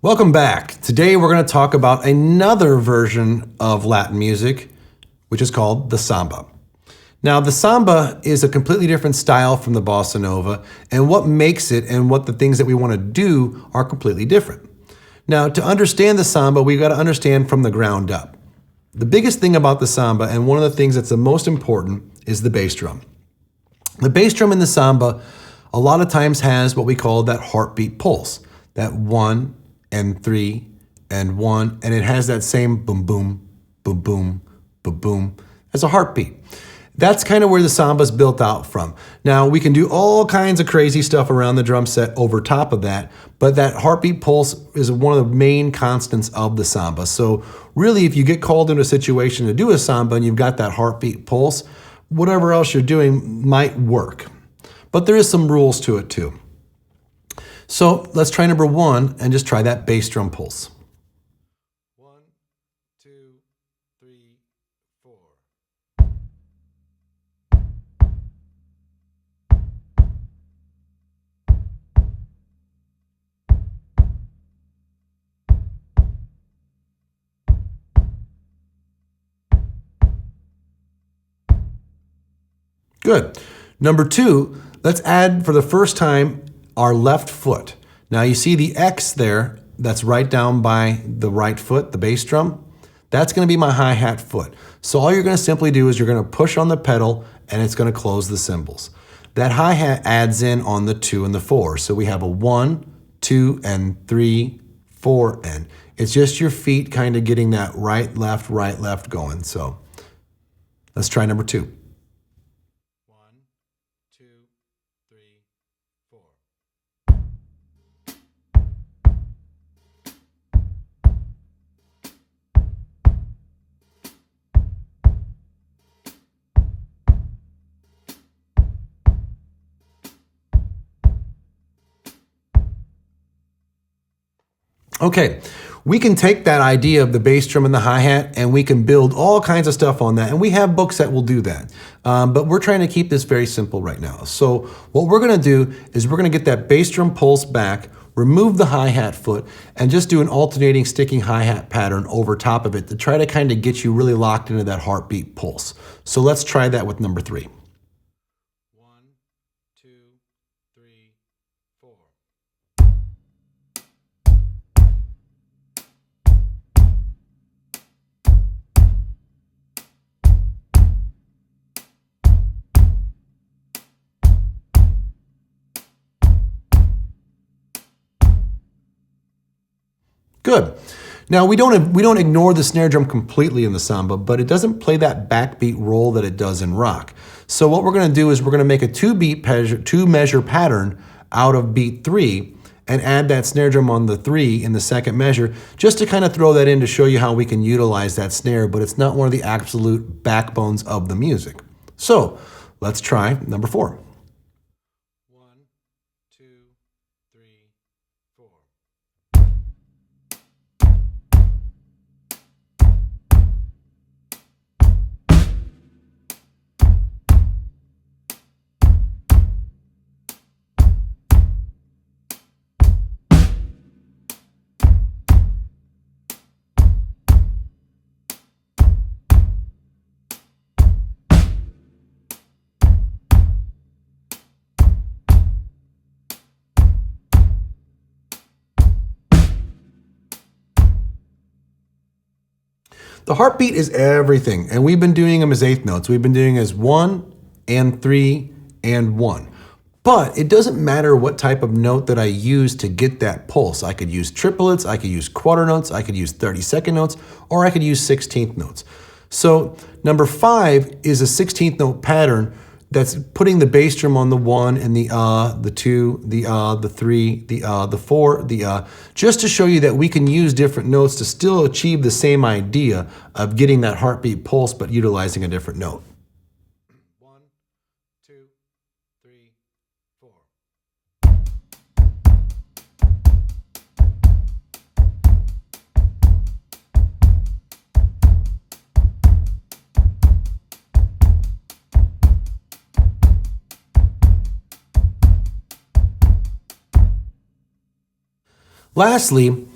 Welcome back. Today we're going to talk about another version of Latin music, which is called the samba. Now, the samba is a completely different style from the bossa nova, and what makes it and what the things that we want to do are completely different. Now, to understand the samba, we've got to understand from the ground up. The biggest thing about the samba, and one of the things that's the most important, is the bass drum. The bass drum in the samba a lot of times has what we call that heartbeat pulse, that 1 and 3 and 1, and it has that same boom, boom, boom, boom, boom, boom as a heartbeat. That's kind of where the samba's built out from. Now, we can do all kinds of crazy stuff around the drum set over top of that, but that heartbeat pulse is one of the main constants of the samba. So really, if you get called into a situation to do a samba and you've got that heartbeat pulse, whatever else you're doing might work. But there is some rules to it too. So let's try number 1 and just try that bass drum pulse. 1, 2, 3, 4. Good. Number 2, let's add for the first time our left foot. Now you see the X there, that's right down by the right foot, the bass drum. That's going to be my hi-hat foot. So all you're going to simply do is you're going to push on the pedal and it's going to close the cymbals. That hi-hat adds in on the 2 and the 4. So we have a 1, 2, and 3, 4, and it's just your feet kind of getting that right, left going. So let's try number 2. Okay, we can take that idea of the bass drum and the hi-hat and we can build all kinds of stuff on that. And we have books that will do that. But we're trying to keep this very simple right now. So what we're going to do is we're going to get that bass drum pulse back, remove the hi-hat foot, and just do an alternating sticking hi-hat pattern over top of it to try to kind of get you really locked into that heartbeat pulse. So let's try that with number 3. 1, 2, 3, 4. Good. Now we don't ignore the snare drum completely in the samba, but it doesn't play that backbeat role that it does in rock. So what we're going to do is we're going to make a 2-measure pattern out of beat 3 and add that snare drum on the 3 in the second measure, just to kind of throw that in to show you how we can utilize that snare, but it's not one of the absolute backbones of the music. So let's try number 4. 1, 2, 3, 4. The heartbeat is everything, and we've been doing them as eighth notes. We've been doing as 1 and 3 and 1. But it doesn't matter what type of note that I use to get that pulse. I could use triplets, I could use quarter notes, I could use 32nd notes, or I could use 16th notes. So number 5 is a 16th note pattern that's putting the bass drum on the 1 and the 2, the 3, the 4, just to show you that we can use different notes to still achieve the same idea of getting that heartbeat pulse, but utilizing a different note. 1, 2, 3, 4. Lastly,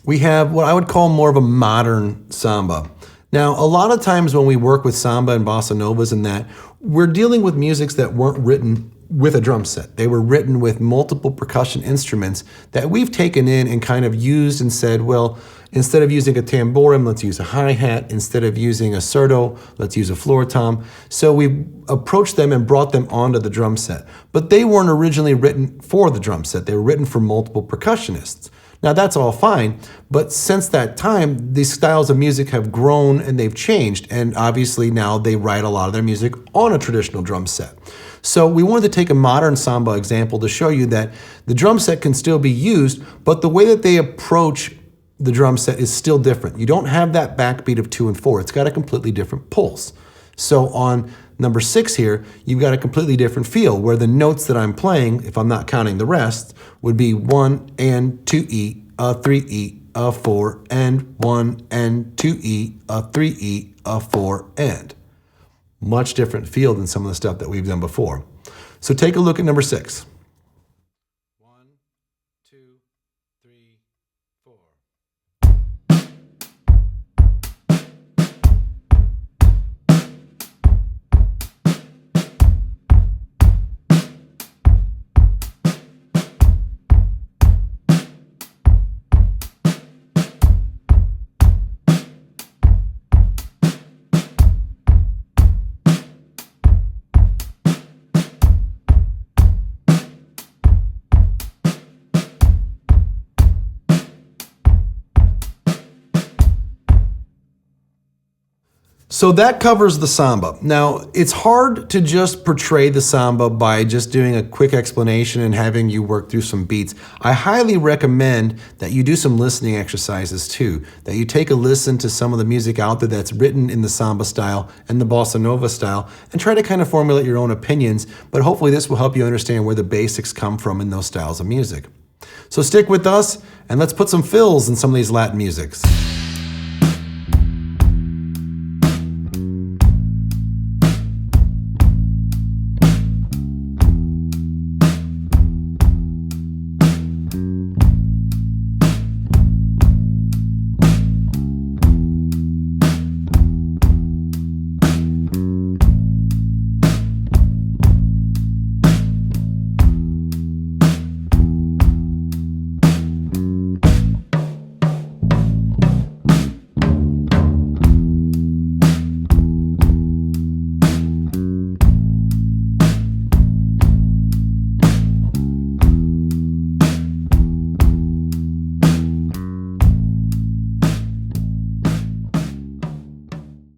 we have what I would call more of a modern samba. Now, a lot of times when we work with samba and bossa novas and that, we're dealing with musics that weren't written with a drum set. They were written with multiple percussion instruments that we've taken in and kind of used and said, well, instead of using a tamborim, let's use a hi-hat. Instead of using a surdo, let's use a floor tom. So we approached them and brought them onto the drum set. But they weren't originally written for the drum set. They were written for multiple percussionists. Now that's all fine, but since that time, these styles of music have grown and they've changed, and obviously now they write a lot of their music on a traditional drum set. So we wanted to take a modern samba example to show you that the drum set can still be used, but the way that they approach the drum set is still different. You don't have that backbeat of 2 and 4. It's got a completely different pulse. So on number 6 here, you've got a completely different feel where the notes that I'm playing, if I'm not counting the rest, would be 1 and 2E, a 3E, a 4, and 1 and 2E, a 3E, a 4, and. Much different feel than some of the stuff that we've done before. So take a look at number 6. 1, 2, 3, 4. So that covers the samba. Now, it's hard to just portray the samba by just doing a quick explanation and having you work through some beats. I highly recommend that you do some listening exercises too, that you take a listen to some of the music out there that's written in the samba style and the bossa nova style and try to kind of formulate your own opinions, but hopefully this will help you understand where the basics come from in those styles of music. So stick with us and let's put some fills in some of these Latin musics.